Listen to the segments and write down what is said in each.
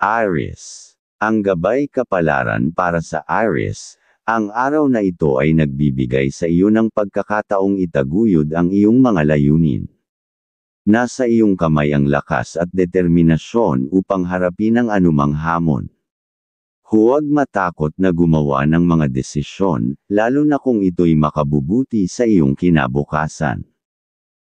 Aries. Ang gabay kapalaran para sa Aries, ang araw na ito ay nagbibigay sa iyo ng pagkakataong itaguyod ang iyong mga layunin. Nasa iyong kamay ang lakas at determinasyon upang harapin ang anumang hamon. Huwag matakot na gumawa ng mga desisyon, lalo na kung ito'y makabubuti sa iyong kinabukasan.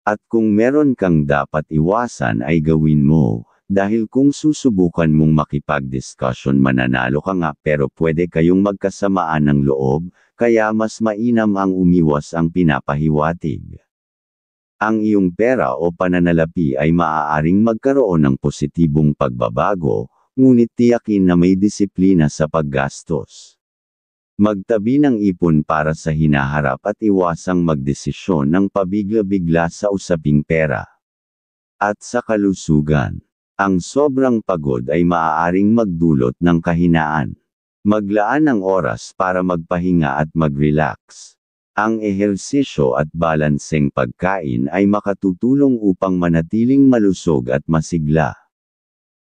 At kung meron kang dapat iwasan ay gawin mo, dahil kung susubukan mong makipag-discussion mananalo ka nga pero pwede kayong magkasamaan ng loob, kaya mas mainam ang umiwas ang pinapahiwatig. Ang iyong pera o pananalapi ay maaaring magkaroon ng positibong pagbabago, ngunit tiyakin na may disiplina sa paggastos. Magtabi ng ipon para sa hinaharap at iwasang magdesisyon ng pabigla-bigla sa usaping pera. At sa kalusugan, ang sobrang pagod ay maaaring magdulot ng kahinaan. Maglaan ng oras para magpahinga at mag-relax. Ang ehersisyo at balanseng pagkain ay makatutulong upang manatiling malusog at masigla.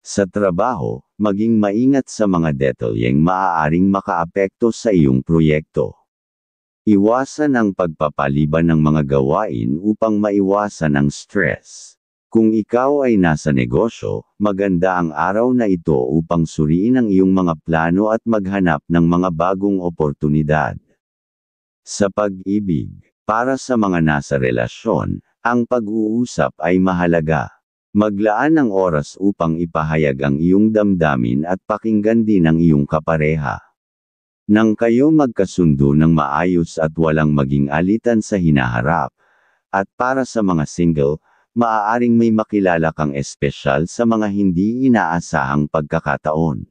Sa trabaho, maging maingat sa mga detalyeng maaaring makaapekto sa iyong proyekto. Iwasan ang pagpapaliban ng mga gawain upang maiwasan ang stress. Kung ikaw ay nasa negosyo, maganda ang araw na ito upang suriin ang iyong mga plano at maghanap ng mga bagong oportunidad. Sa pag-ibig, para sa mga nasa relasyon, ang pag-uusap ay mahalaga. Maglaan ng oras upang ipahayag ang iyong damdamin at pakinggan din ang iyong kapareha. Nang kayo magkasundo ng maayos at walang maging alitan sa hinaharap, at para sa mga single, maaaring may makilala kang espesyal sa mga hindi inaasahang pagkakataon.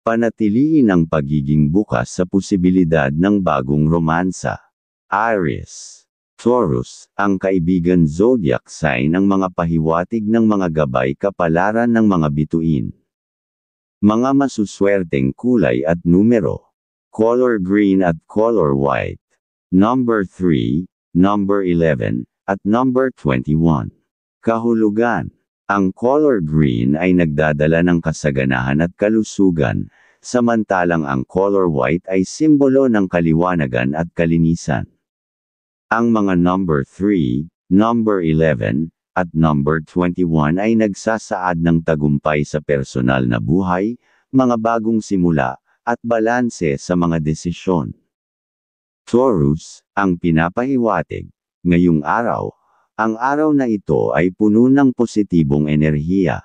Panatiliin ang pagiging bukas sa posibilidad ng bagong romansa. Aries. Taurus, ang kaibigan zodiac sign ng mga pahiwatig ng mga gabay kapalaran ng mga bituin. Mga masuswerteng kulay at numero. Color green at color white. Number 3, number 11, at number 21. Kahulugan. Ang color green ay nagdadala ng kasaganahan at kalusugan, samantalang ang color white ay simbolo ng kaliwanagan at kalinisan. Ang mga number 3, number 11, at number 21 ay nagsasaad ng tagumpay sa personal na buhay, mga bagong simula, at balanse sa mga desisyon. Taurus, ang pinapahiwatig. Ngayong araw, ang araw na ito ay puno ng positibong enerhiya.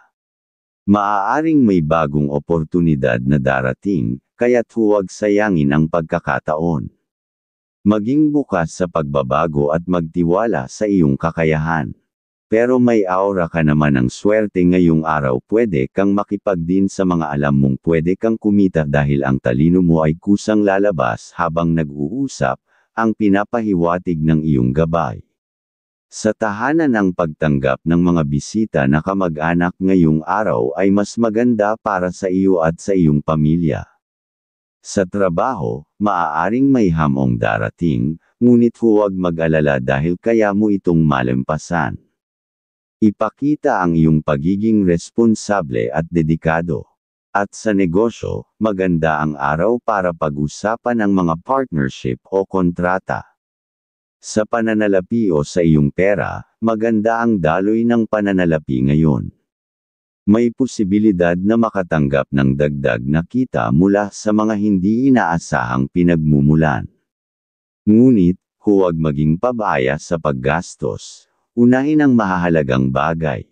Maaaring may bagong oportunidad na darating, kaya't huwag sayangin ang pagkakataon. Maging bukas sa pagbabago at magtiwala sa iyong kakayahan. Pero may aura ka naman ng swerte ngayong araw, pwede kang makipagdin sa mga alam mong pwede kang kumita dahil ang talino mo ay kusang lalabas habang nag-uusap, ang pinapahiwatig ng iyong gabay. Sa tahanan ang pagtanggap ng mga bisita na kamag-anak ngayong araw ay mas maganda para sa iyo at sa iyong pamilya. Sa trabaho, maaaring may hamong darating, ngunit huwag mag-alala dahil kaya mo itong malampasan. Ipakita ang iyong pagiging responsable at dedikado. At sa negosyo, maganda ang araw para pag-usapan ang mga partnership o kontrata. Sa pananalapi o sa iyong pera, maganda ang daloy ng pananalapi ngayon. May posibilidad na makatanggap ng dagdag na kita mula sa mga hindi inaasahang pinagmumulan. Ngunit, huwag maging pabaya sa paggastos. Unahin ang mahahalagang bagay.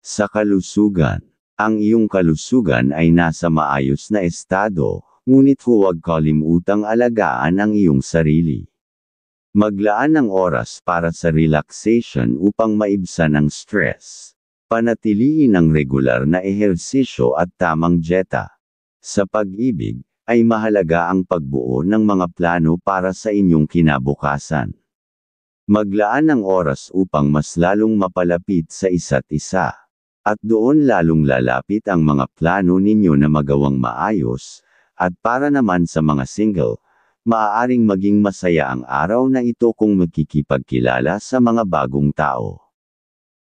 Sa kalusugan, ang iyong kalusugan ay nasa maayos na estado, ngunit huwag kalimutang alagaan ang iyong sarili. Maglaan ng oras para sa relaxation upang maibsan ang stress. Panatiliin ang regular na ehersisyo at tamang dieta. Sa pag-ibig, ay mahalaga ang pagbuo ng mga plano para sa inyong kinabukasan. Maglaan ng oras upang mas lalong mapalapit sa isa't isa. At doon lalong lalapit ang mga plano ninyo na magawang maayos, at para naman sa mga single, maaaring maging masaya ang araw na ito kung magkikipagkilala sa mga bagong tao.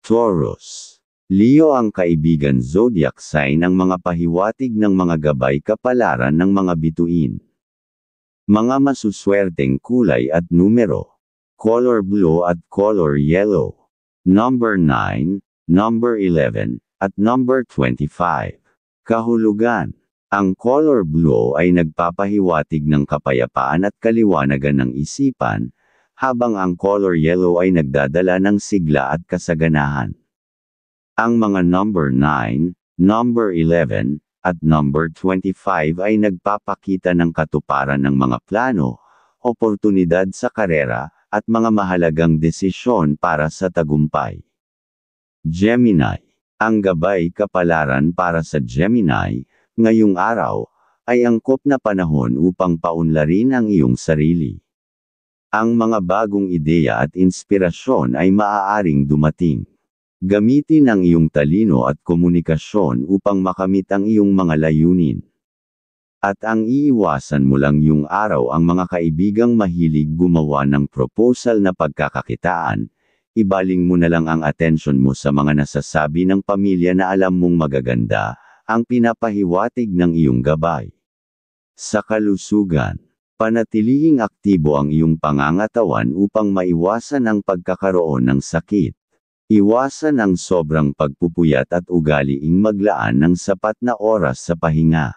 Taurus. Leo ang kaibigan zodiac sign ng mga pahiwatig ng mga gabay kapalaran ng mga bituin. Mga masuswerteng kulay at numero. Color blue at color yellow. Number 9, number 11, at number 25. Kahulugan. Ang color blue ay nagpapahiwatig ng kapayapaan at kaliwanagan ng isipan, habang ang color yellow ay nagdadala ng sigla at kasaganahan. Ang mga number 9, number 11, at number 25 ay nagpapakita ng katuparan ng mga plano, oportunidad sa karera, at mga mahalagang desisyon para sa tagumpay. Gemini. Ang gabay kapalaran para sa Gemini, ngayong araw, ay angkop na panahon upang paunlarin ang iyong sarili. Ang mga bagong ideya at inspirasyon ay maaaring dumating. Gamitin ang iyong talino at komunikasyon upang makamit ang iyong mga layunin. At ang iiwasan mo lang yung araw ang mga kaibigang mahilig gumawa ng proposal na pagkakakitaan, ibaling mo na lang ang atensyon mo sa mga nasasabi ng pamilya na alam mong magaganda, ang pinapahiwatig ng iyong gabay. Sa kalusugan, panatilihing aktibo ang iyong pangangatawan upang maiwasan ang pagkakaroon ng sakit. Iwasan ang sobrang pagpupuyat at ugaliing maglaan ng sapat na oras sa pahinga.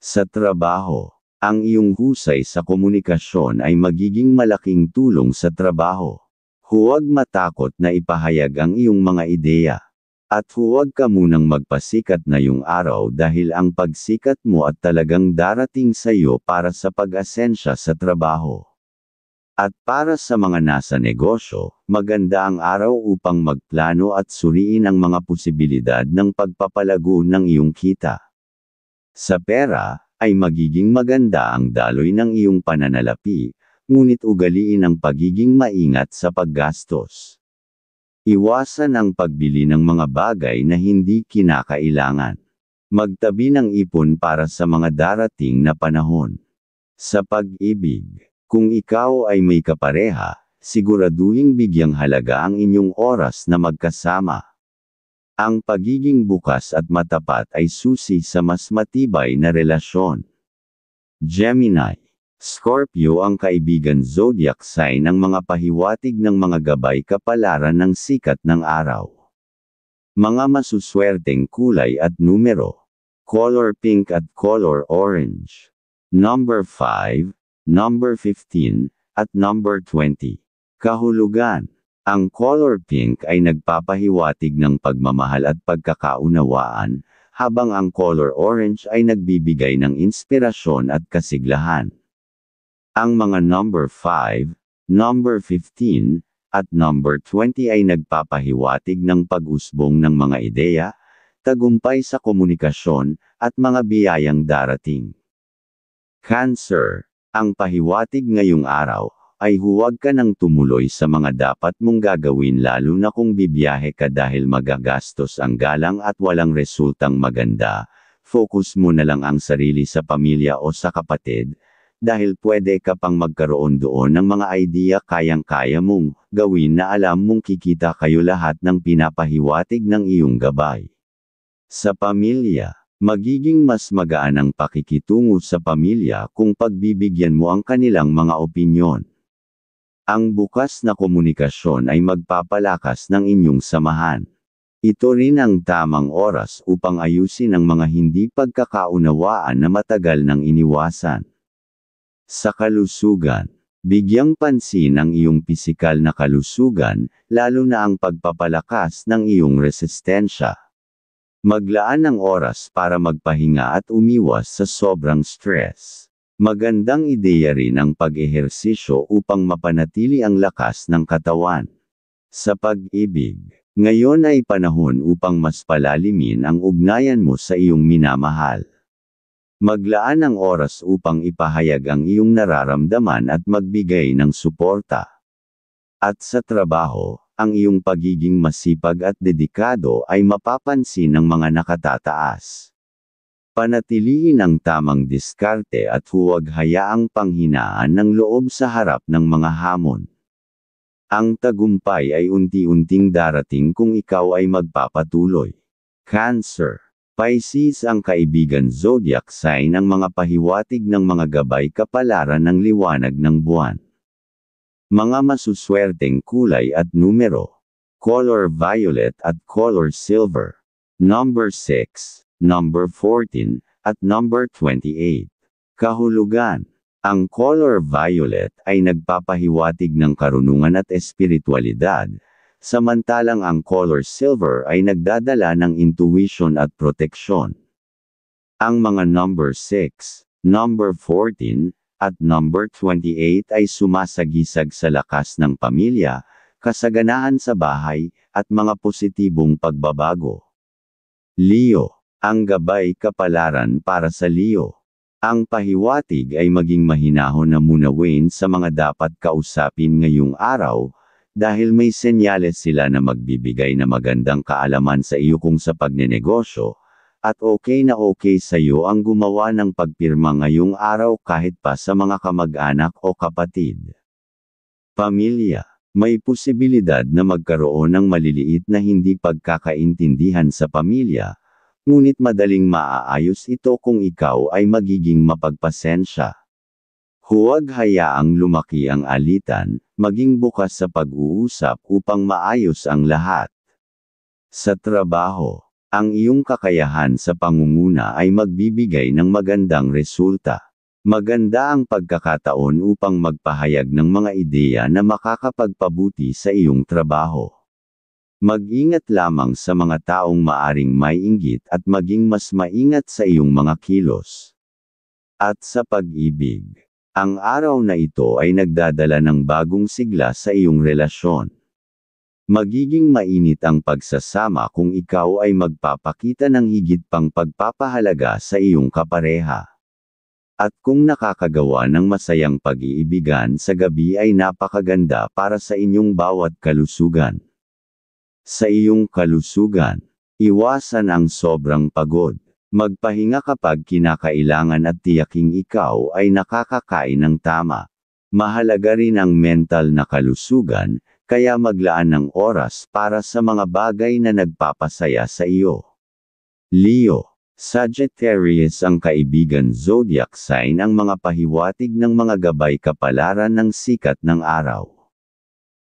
Sa trabaho, ang iyong husay sa komunikasyon ay magiging malaking tulong sa trabaho. Huwag matakot na ipahayag ang iyong mga ideya. At huwag ka munang magpasikat na yung araw dahil ang pagsikat mo at talagang darating sa iyo para sa pag-asensya sa trabaho. At para sa mga nasa negosyo, maganda ang araw upang magplano at suriin ang mga posibilidad ng pagpapalago ng iyong kita. Sa pera, ay magiging maganda ang daloy ng iyong pananalapi, ngunit ugaliin ang pagiging maingat sa paggastos. Iwasan ang pagbili ng mga bagay na hindi kinakailangan. Magtabi ng ipon para sa mga darating na panahon. Sa pag-ibig, kung ikaw ay may kapareha, siguraduhing bigyang halaga ang inyong oras na magkasama. Ang pagiging bukas at matapat ay susi sa mas matibay na relasyon. Gemini. Scorpio ang kaibigan zodiac sign ng mga pahiwatig ng mga gabay kapalaran ng sikat ng araw. Mga masuswerteng kulay at numero. Color pink at color orange. Number 5, number 15, at number 20. Kahulugan. Ang color pink ay nagpapahiwatig ng pagmamahal at pagkakaunawaan, habang ang color orange ay nagbibigay ng inspirasyon at kasiglahan. Ang mga number 5, number 15, at number 20 ay nagpapahiwatig ng pag-usbong ng mga ideya, tagumpay sa komunikasyon, at mga biyayang darating. Cancer. Ang pahiwatig ngayong araw, ay huwag ka nang tumuloy sa mga dapat mong gagawin lalo na kung bibiyahe ka dahil magagastos ang galang at walang resultang maganda. Focus mo na lang ang sarili sa pamilya o sa kapatid, dahil pwede ka pang magkaroon doon ng mga idea kayang-kaya mong gawin na alam mong kikita kayo lahat ng pinapahiwatig ng iyong gabay. Sa pamilya, magiging mas magaan ang pakikitungo sa pamilya kung pagbibigyan mo ang kanilang mga opinyon. Ang bukas na komunikasyon ay magpapalakas ng inyong samahan. Ito rin ang tamang oras upang ayusin ang mga hindi pagkakaunawaan na matagal nang iniwasan. Sa kalusugan, bigyang pansin ang iyong pisikal na kalusugan, lalo na ang pagpapalakas ng iyong resistensya. Maglaan ng oras para magpahinga at umiwas sa sobrang stress. Magandang ideya rin ang pag-ehersisyo upang mapanatili ang lakas ng katawan. Sa pag-ibig, ngayon ay panahon upang mas palalimin ang ugnayan mo sa iyong minamahal. Maglaan ng oras upang ipahayag ang iyong nararamdaman at magbigay ng suporta. At sa trabaho, ang iyong pagiging masipag at dedikado ay mapapansin ng mga nakatataas. Panatilihin ang tamang diskarte at huwag hayaang panghinaan ng loob sa harap ng mga hamon. Ang tagumpay ay unti-unting darating kung ikaw ay magpapatuloy. Cancer. Pisces ang kaibigan zodiac sign ng mga pahiwatig ng mga gabay kapalaran ng liwanag ng buwan. Mga masuswerteng kulay at numero. Color violet at color silver. Number 6, number 14, at number 28. Kahulugan. Ang color violet ay nagpapahiwatig ng karunungan at espiritualidad, samantalang ang color silver ay nagdadala ng intuition at proteksyon. Ang mga number 6, number 14, at number 28 ay sumasagisag sa lakas ng pamilya, kasaganaan sa bahay, at mga positibong pagbabago. Leo. Ang gabay kapalaran para sa Leo. Ang pahiwatig ay maging mahinahon na munawin sa mga dapat kausapin ngayong araw, dahil may senyales sila na magbibigay na magandang kaalaman sa iyo kung sa pagnenegosyo, at okay na okay sa iyo ang gumawa ng pagpirma ngayong araw kahit pa sa mga kamag-anak o kapatid. Pamilya. May posibilidad na magkaroon ng maliliit na hindi pagkakaintindihan sa pamilya, ngunit madaling maaayos ito kung ikaw ay magiging mapagpasensya. Huwag hayaang lumaki ang alitan, maging bukas sa pag-uusap upang maayos ang lahat. Sa trabaho, ang iyong kakayahan sa pangunguna ay magbibigay ng magandang resulta. Maganda ang pagkakataon upang magpahayag ng mga ideya na makakapagpabuti sa iyong trabaho. Mag-ingat lamang sa mga taong maaring may inggit at maging mas maingat sa iyong mga kilos. At sa pag-ibig. Ang araw na ito ay nagdadala ng bagong sigla sa iyong relasyon. Magiging mainit ang pagsasama kung ikaw ay magpapakita ng higit pang pagpapahalaga sa iyong kapareha. At kung nakakagawa ng masayang pag-iibigan sa gabi ay napakaganda para sa inyong bawat kalusugan. Sa iyong kalusugan, iwasan ang sobrang pagod. Magpahinga kapag kinakailangan at tiyaking ikaw ay nakakakain ng tama. Mahalaga rin ang mental na kalusugan, kaya maglaan ng oras para sa mga bagay na nagpapasaya sa iyo. Leo. Sagittarius ang kaibigan zodiac sign ang mga pahiwatig ng mga gabay kapalaran ng sikat ng araw.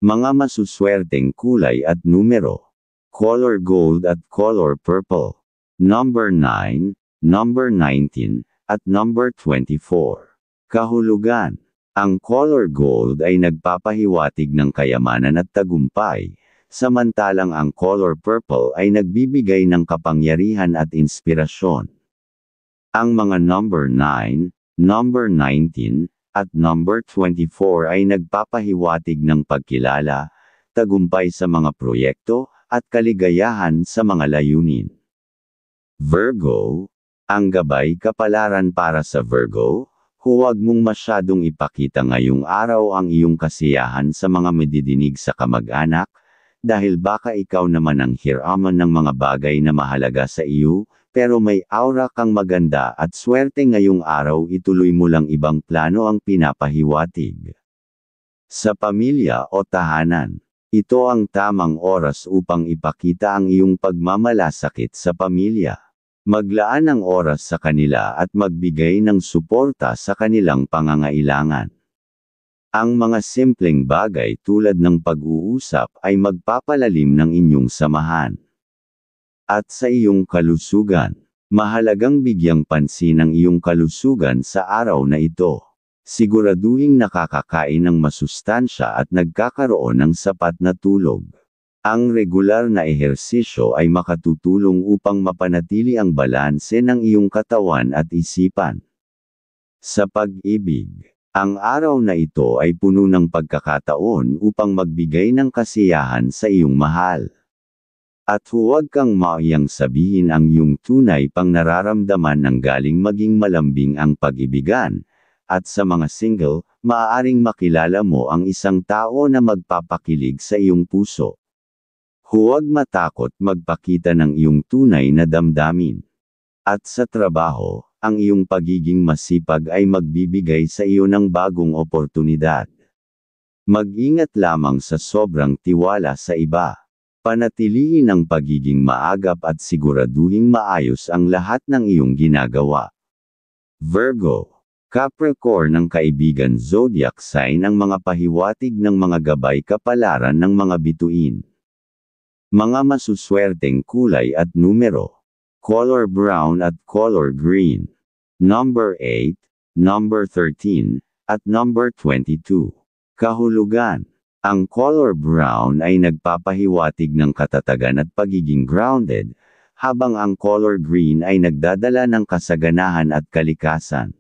Mga masuswerteng kulay at numero. Color gold at color purple. Number 9, number 19, at number 24. Kahulugan. Ang color gold ay nagpapahiwatig ng kayamanan at tagumpay, samantalang ang color purple ay nagbibigay ng kapangyarihan at inspirasyon. Ang mga number 9, number 19, at number 24 ay nagpapahiwatig ng pagkilala, tagumpay sa mga proyekto, at kaligayahan sa mga layunin. Virgo. Ang gabay kapalaran para sa Virgo, huwag mong masyadong ipakita ngayong araw ang iyong kasiyahan sa mga madidinig sa kamag-anak, dahil baka ikaw naman ang hiraman ng mga bagay na mahalaga sa iyo, pero may aura kang maganda at swerte ngayong araw, ituloy mo lang ibang plano ang pinapahiwatig. Sa pamilya o tahanan, ito ang tamang oras upang ipakita ang iyong pagmamalasakit sa pamilya. Maglaan ng oras sa kanila at magbigay ng suporta sa kanilang pangangailangan. Ang mga simpleng bagay tulad ng pag-uusap ay magpapalalim ng inyong samahan. At sa iyong kalusugan, mahalagang bigyang pansin ang iyong kalusugan sa araw na ito. Siguraduhing nakakakain ng masustansya at nagkakaroon ng sapat na tulog. Ang regular na ehersisyo ay makatutulong upang mapanatili ang balanse ng iyong katawan at isipan. Sa pag-ibig, ang araw na ito ay puno ng pagkakataon upang magbigay ng kasiyahan sa iyong mahal. At huwag kang maiyang sabihin ang iyong tunay pang nararamdaman nang galing maging malambing ang pag-ibigan. At sa mga single, maaaring makilala mo ang isang tao na magpapakilig sa iyong puso. Huwag matakot magpakita ng iyong tunay na damdamin. At sa trabaho, ang iyong pagiging masipag ay magbibigay sa iyo ng bagong oportunidad. Mag-ingat lamang sa sobrang tiwala sa iba. Panatilihin ang pagiging maagap at siguraduhing maayos ang lahat ng iyong ginagawa. Virgo, Capricorn ng kaibigan zodiac sign ang mga pahiwatig ng mga gabay kapalaran ng mga bituin. Mga masuswerteng kulay at numero. Color brown at color green. Number 8, number 13, at number 22. Kahulugan. Ang color brown ay nagpapahiwatig ng katatagan at pagiging grounded, habang ang color green ay nagdadala ng kasaganahan at kalikasan.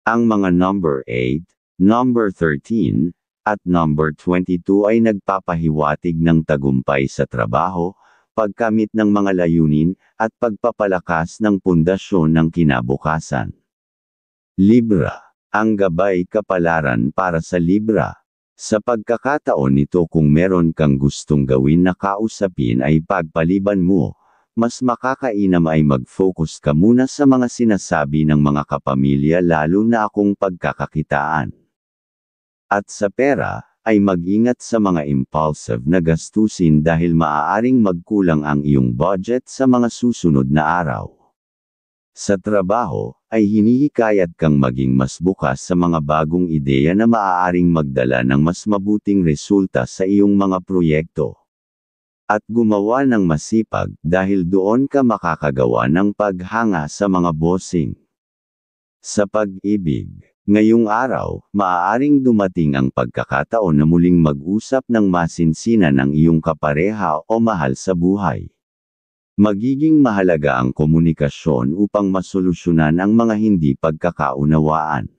Ang mga number 8, number 13, at number 22 ay nagpapahiwatig ng tagumpay sa trabaho, pagkamit ng mga layunin, at pagpapalakas ng pundasyon ng kinabukasan. Libra. Ang gabay kapalaran para sa Libra. Sa pagkakataon nito kung meron kang gustong gawin na kausapin ay pagpaliban mo, mas makakainam ay mag-focus ka muna sa mga sinasabi ng mga kapamilya lalo na kung pagkakakitaan. At sa pera, ay mag-ingat sa mga impulsive na gastusin dahil maaaring magkulang ang iyong budget sa mga susunod na araw. Sa trabaho, ay hinihikayat kang maging mas bukas sa mga bagong ideya na maaaring magdala ng mas mabuting resulta sa iyong mga proyekto. At gumawa ng masipag dahil doon ka makakagawa ng paghanga sa mga bossing. Sa pag-ibig, ngayong araw, maaaring dumating ang pagkakataon na muling mag-usap ng masinsinan ng iyong kapareha o mahal sa buhay. Magiging mahalaga ang komunikasyon upang masolusyonan ang mga hindi pagkakaunawaan.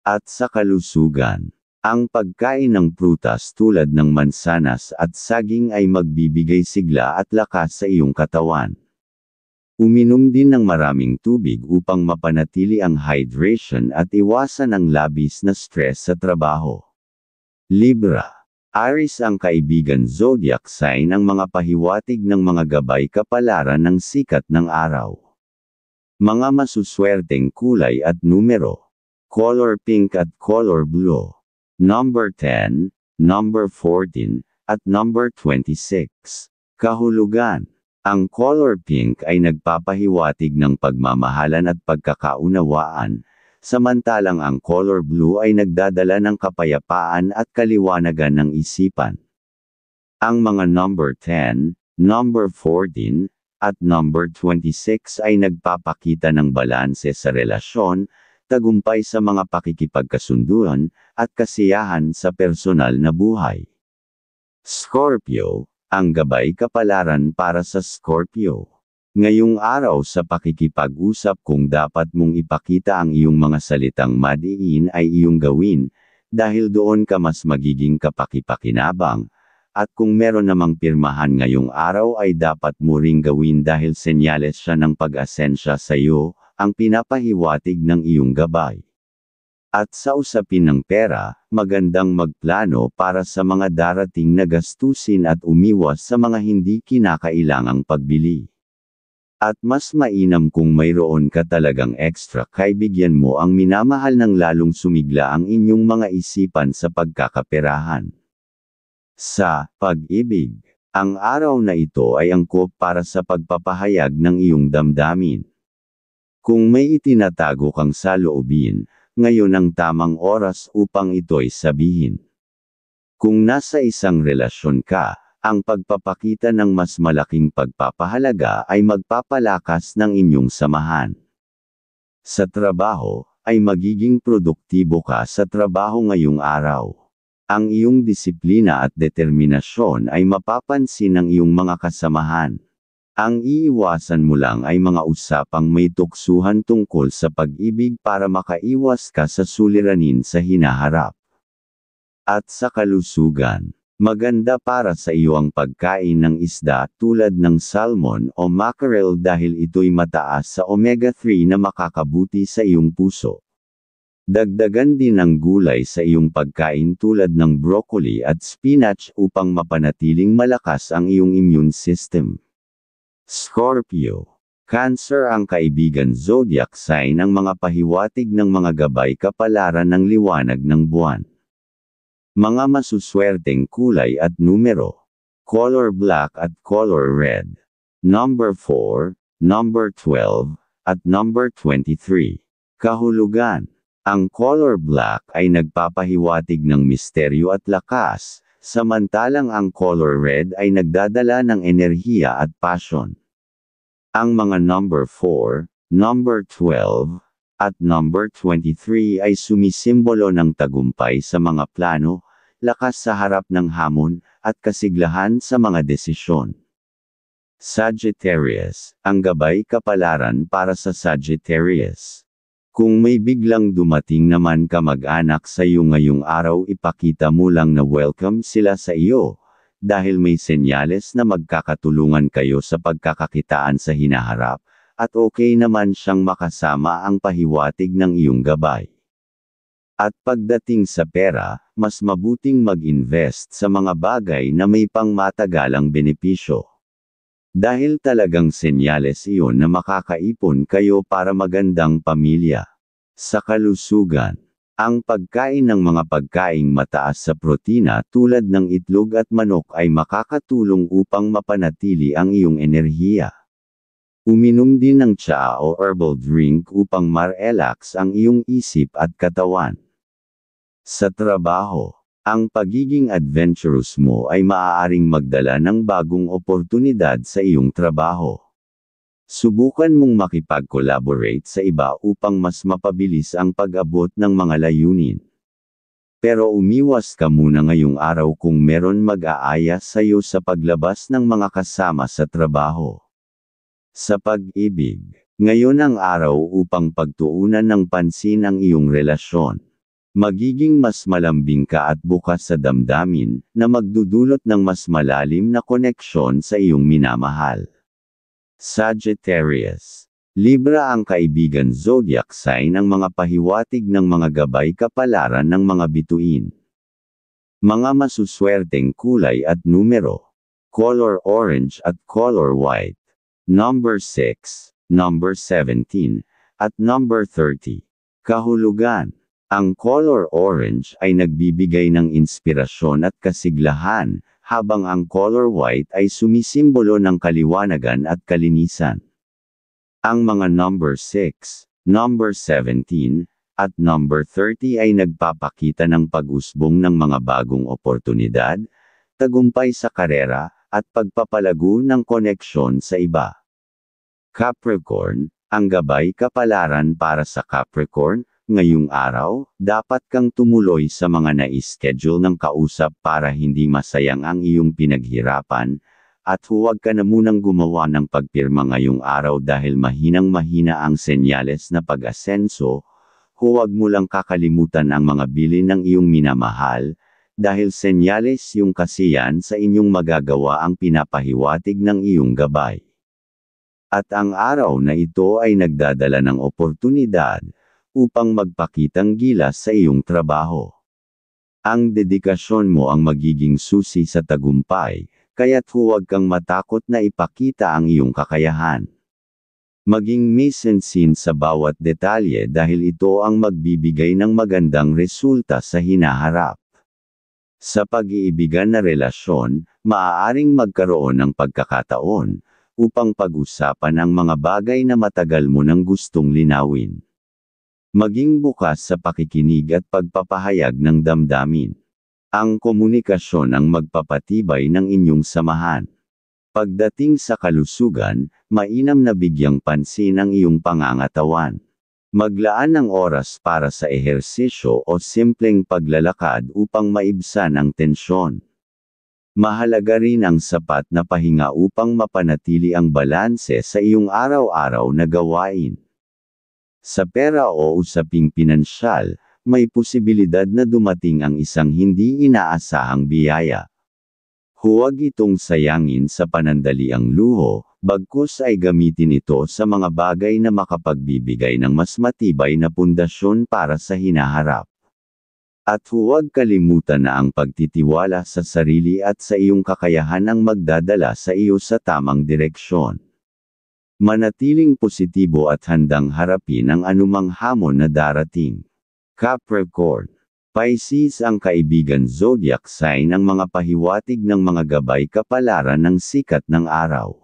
At sa kalusugan, ang pagkain ng prutas tulad ng mansanas at saging ay magbibigay sigla at lakas sa iyong katawan. Uminom din ng maraming tubig upang mapanatili ang hydration at iwasan ang labis na stress sa trabaho. Libra. Aries ang kaibigan zodiac sign ang mga pahiwatig ng mga gabay kapalaran ng sikat ng araw. Mga masuswerteng kulay at numero. Color pink at color blue. Number 10, number 14, at number 26. Kahulugan. Ang color pink ay nagpapahiwatig ng pagmamahalan at pagkakaunawaan, samantalang ang color blue ay nagdadala ng kapayapaan at kaliwanagan ng isipan. Ang mga number 10, number 14, at number 26 ay nagpapakita ng balanse sa relasyon, tagumpay sa mga pakikipagkasunduan, at kasiyahan sa personal na buhay. Scorpio, ang gabay kapalaran para sa Scorpio. Ngayong araw sa pakikipag-usap kung dapat mong ipakita ang iyong mga salitang madiin ay iyong gawin, dahil doon ka mas magiging kapakipakinabang, at kung meron namang pirmahan ngayong araw ay dapat mo ring gawin dahil senyales siya ng pag-asensya sa iyo, ang pinapahiwatig ng iyong gabay. At sa usapin ng pera, magandang magplano para sa mga darating na gastusin at umiwas sa mga hindi kinakailangang pagbili. At mas mainam kung mayroon ka talagang extra kay bigyan mo ang minamahal ng lalong sumigla ang inyong mga isipan sa pagkakaperahan. Sa pag-ibig, ang araw na ito ay angkop para sa pagpapahayag ng iyong damdamin. Kung may itinatago kang saloobin, ngayon ang tamang oras upang ito'y sabihin. Kung nasa isang relasyon ka, ang pagpapakita ng mas malaking pagpapahalaga ay magpapalakas ng inyong samahan. Sa trabaho, ay magiging produktibo ka sa trabaho ngayong araw. Ang iyong disiplina at determinasyon ay mapapansin ng iyong mga kasamahan. Ang iiwasan mo lang ay mga usapang may tuksuhan tungkol sa pag-ibig para makaiwas ka sa suliranin sa hinaharap. At sa kalusugan, maganda para sa iyo ang pagkain ng isda tulad ng salmon o mackerel dahil ito'y mataas sa omega-3 na makakabuti sa iyong puso. Dagdagan din ang gulay sa iyong pagkain tulad ng broccoli at spinach upang mapanatiling malakas ang iyong immune system. Scorpio. Cancer ang kaibigan zodiac sign ang mga pahiwatig ng mga gabay kapalaran ng liwanag ng buwan. Mga masuswerteng kulay at numero. Color black at color red. Number 4, number 12, at number 23. Kahulugan. Ang color black ay nagpapahiwatig ng misteryo at lakas, samantalang ang color red ay nagdadala ng enerhiya at passion. Ang mga number 4, number 12, at number 23 ay sumisimbolo ng tagumpay sa mga plano, lakas sa harap ng hamon, at kasiglahan sa mga desisyon. Sagittarius, ang gabay kapalaran para sa Sagittarius. Kung may biglang dumating naman kamag-anak sa iyo ngayong araw, ipakita mo lang na welcome sila sa iyo, dahil may senyales na magkakatulungan kayo sa pagkakakitaan sa hinaharap, at okay naman siyang makasama ang pahiwatig ng iyong gabay. At pagdating sa pera, mas mabuting mag-invest sa mga bagay na may pangmatagalang benepisyo. Dahil talagang senyales iyon na makakaipon kayo para magandang pamilya. Sa kalusugan, ang pagkain ng mga pagkaing mataas sa protina tulad ng itlog at manok ay makakatulong upang mapanatili ang iyong enerhiya. Uminom din ng tsaa o herbal drink upang ma-relax ang iyong isip at katawan. Sa trabaho, ang pagiging adventurous mo ay maaaring magdala ng bagong oportunidad sa iyong trabaho. Subukan mong makipag-collaborate sa iba upang mas mapabilis ang pag-abot ng mga layunin. Pero umiwas ka muna ngayong araw kung meron mag-aaya sa iyo sa paglabas ng mga kasama sa trabaho. Sa pag-ibig, ngayon ang araw upang pagtuunan ng pansin ang iyong relasyon. Magiging mas malambing ka at bukas sa damdamin, na magdudulot ng mas malalim na koneksyon sa iyong minamahal. Sagittarius. Libra ang kaibigan zodiac sign ang mga pahiwatig ng mga gabay kapalaran ng mga bituin. Mga masuswerteng kulay at numero. Color orange at color white. Number 6, number 17, at number 30. Kahulugan. Ang color orange ay nagbibigay ng inspirasyon at kasiglahan, habang ang color white ay sumisimbolo ng kaliwanagan at kalinisan. Ang mga number 6, number 17, at number 30 ay nagpapakita ng pag-usbong ng mga bagong oportunidad, tagumpay sa karera, at pagpapalago ng koneksyon sa iba. Capricorn, ang gabay kapalaran para sa Capricorn. Ngayong araw, dapat kang tumuloy sa mga nai-schedule ng kausap para hindi masayang ang iyong pinaghirapan, at huwag ka na munang gumawa ng pagpirma ngayong araw dahil mahinang-mahina ang senyales na pag-asenso. Huwag mo lang kakalimutan ang mga bilin ng iyong minamahal, dahil senyales yung kasiyan sa inyong magagawa ang pinapahiwatig ng iyong gabay. At ang araw na ito ay nagdadala ng oportunidad, upang magpakitang gilas sa iyong trabaho. Ang dedikasyon mo ang magiging susi sa tagumpay, kaya't huwag kang matakot na ipakita ang iyong kakayahan. Maging mise-en-scene sa bawat detalye dahil ito ang magbibigay ng magandang resulta sa hinaharap. Sa pag-iibigan na relasyon, maaaring magkaroon ng pagkakataon, upang pag-usapan ang mga bagay na matagal mo nang gustong linawin. Maging bukas sa pakikinig at pagpapahayag ng damdamin. Ang komunikasyon ang magpapatibay ng inyong samahan. Pagdating sa kalusugan, mainam na bigyang pansin ang iyong pangangatawan. Maglaan ng oras para sa ehersisyo o simpleng paglalakad upang maibsan ang tensyon. Mahalaga rin ang sapat na pahinga upang mapanatili ang balanse sa iyong araw-araw na gawain. Sa pera o usaping pinansyal, may posibilidad na dumating ang isang hindi inaasahang biyaya. Huwag itong sayangin sa panandaliang luho, bagkus ay gamitin ito sa mga bagay na makapagbibigay ng mas matibay na pundasyon para sa hinaharap. At huwag kalimutan na ang pagtitiwala sa sarili at sa iyong kakayahan ang magdadala sa iyo sa tamang direksyon. Manatiling positibo at handang harapin ang anumang hamon na darating. Capricorn. Pisces ang kaibigan zodiac sign ang mga pahiwatig ng mga gabay kapalaran ng sikat ng araw.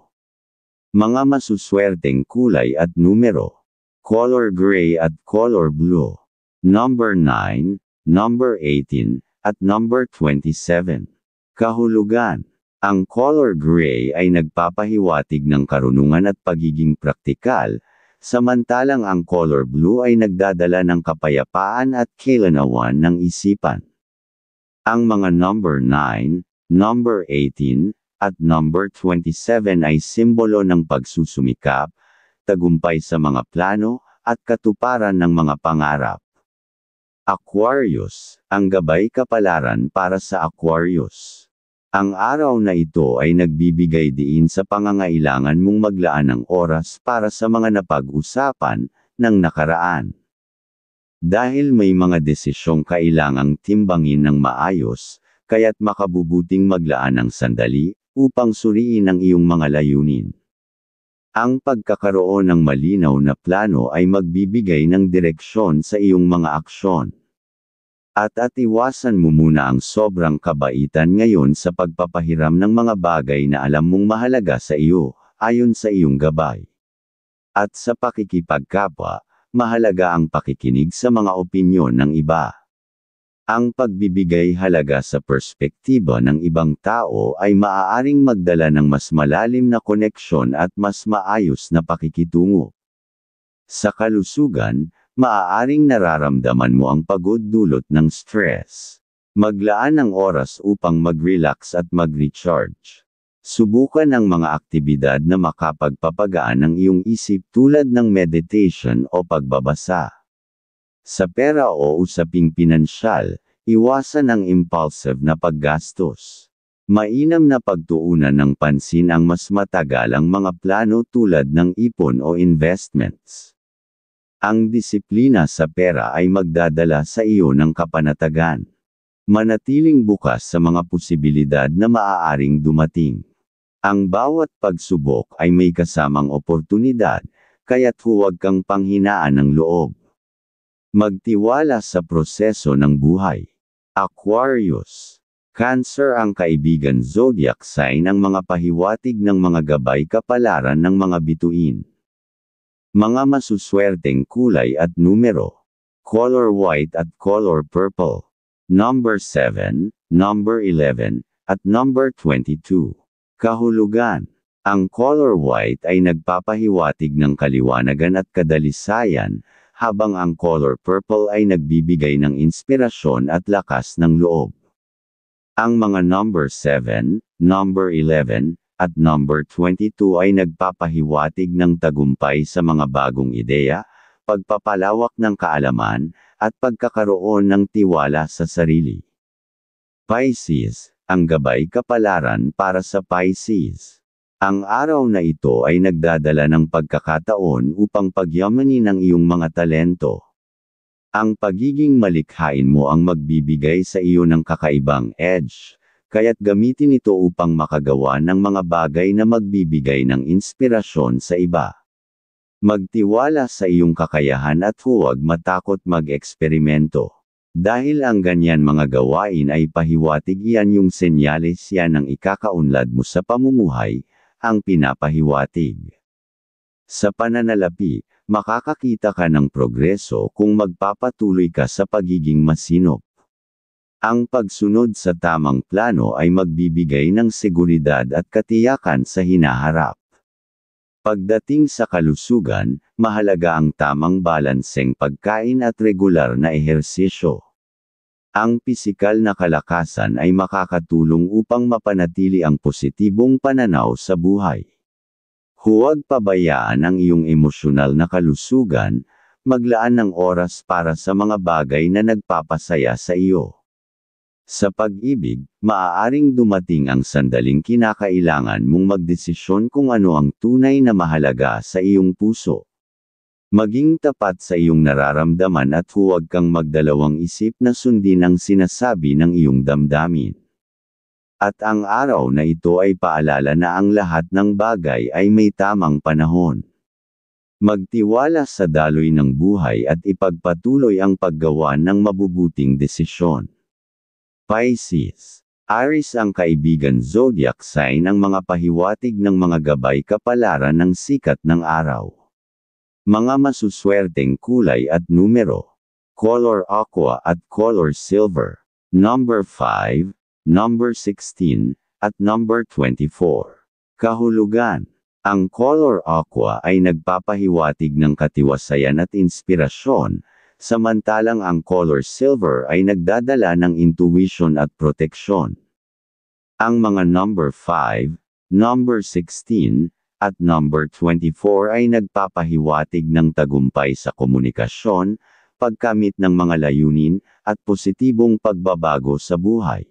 Mga masuswerteng kulay at numero. Color gray at color blue. Number 9, number 18, at number 27. Kahulugan. Ang color gray ay nagpapahiwatig ng karunungan at pagiging praktikal, samantalang ang color blue ay nagdadala ng kapayapaan at kailanawan ng isipan. Ang mga number 9, number 18, at number 27 ay simbolo ng pagsusumikap, tagumpay sa mga plano, at katuparan ng mga pangarap. Aquarius, ang gabay kapalaran para sa Aquarius. Ang araw na ito ay nagbibigay diin sa pangangailangan mong maglaan ng oras para sa mga napag-usapan ng nakaraan. Dahil may mga desisyong kailangang timbangin ng maayos, kaya't makabubuting maglaan ng sandali upang suriin ang iyong mga layunin. Ang pagkakaroon ng malinaw na plano ay magbibigay ng direksyon sa iyong mga aksyon. At iwasan mo muna ang sobrang kabaitan ngayon sa pagpapahiram ng mga bagay na alam mong mahalaga sa iyo, ayon sa iyong gabay. At sa pakikipagkapwa, mahalaga ang pakikinig sa mga opinyon ng iba. Ang pagbibigay halaga sa perspektiba ng ibang tao ay maaaring magdala ng mas malalim na koneksyon at mas maayos na pakikitungo. Sa kalusugan, maaaring nararamdaman mo ang pagod dulot ng stress. Maglaan ng oras upang mag-relax at mag-recharge. Subukan ang mga aktibidad na makapagpapagaan ng iyong isip tulad ng meditation o pagbabasa. Sa pera o usaping pinansyal, iwasan ang impulsive na paggastos. Mainam na pagtuunan ng pansin ang mas matagalang mga plano tulad ng ipon o investments. Ang disiplina sa pera ay magdadala sa iyo ng kapanatagan. Manatiling bukas sa mga posibilidad na maaaring dumating. Ang bawat pagsubok ay may kasamang oportunidad, kaya't huwag kang panghinaan ng loob. Magtiwala sa proseso ng buhay. Aquarius. Cancer ang kaibigan zodiac sign ang mga pahiwatig ng mga gabay kapalaran ng mga bituin. Mga masuswerteng kulay at numero. Color white at color purple. Number 7, number 11, at number 22. Kahulugan. Ang color white ay nagpapahiwatig ng kaliwanagan at kadalisayan, habang ang color purple ay nagbibigay ng inspirasyon at lakas ng loob. Ang mga number 7, number 11, at number 22 ay nagpapahiwatig ng tagumpay sa mga bagong ideya, pagpapalawak ng kaalaman, at pagkakaroon ng tiwala sa sarili. Pisces, ang gabay kapalaran para sa Pisces. Ang araw na ito ay nagdadala ng pagkakataon upang pagyamanin ang iyong mga talento. Ang pagiging malikhain mo ang magbibigay sa iyo ng kakaibang edge, kaya't gamitin ito upang makagawa ng mga bagay na magbibigay ng inspirasyon sa iba. Magtiwala sa iyong kakayahan at huwag matakot mag-eksperimento. Dahil ang ganyan mga gawain ay pahiwatig, iyan yung senyales yan ng ikakaunlad mo sa pamumuhay, ang pinapahiwatig. Sa pananalapi, makakakita ka ng progreso kung magpapatuloy ka sa pagiging masinop. Ang pagsunod sa tamang plano ay magbibigay ng seguridad at katiyakan sa hinaharap. Pagdating sa kalusugan, mahalaga ang tamang balanseng pagkain at regular na ehersisyo. Ang pisikal na kalakasan ay makakatulong upang mapanatili ang positibong pananaw sa buhay. Huwag pabayaan ang iyong emosyonal na kalusugan, maglaan ng oras para sa mga bagay na nagpapasaya sa iyo. Sa pag-ibig, maaaring dumating ang sandaling kinakailangan mong magdesisyon kung ano ang tunay na mahalaga sa iyong puso. Maging tapat sa iyong nararamdaman at huwag kang magdalawang isip na sundin ang sinasabi ng iyong damdamin. At ang araw na ito ay paalala na ang lahat ng bagay ay may tamang panahon. Magtiwala sa daloy ng buhay at ipagpatuloy ang paggawa ng mabubuting desisyon. Pisces. Aries ang kaibigan zodiac sign ang mga pahiwatig ng mga gabay kapalaran ng sikat ng araw. Mga masuswerteng kulay at numero. Color aqua at color silver. Number 5, number 16, at number 24. Kahulugan. Ang color aqua ay nagpapahiwatig ng katiwasayan at inspirasyon, samantalang ang color silver ay nagdadala ng intuition at proteksyon. Ang mga number 5, number 16, at number 24 ay nagpapahiwatig ng tagumpay sa komunikasyon, pagkamit ng mga layunin, at positibong pagbabago sa buhay.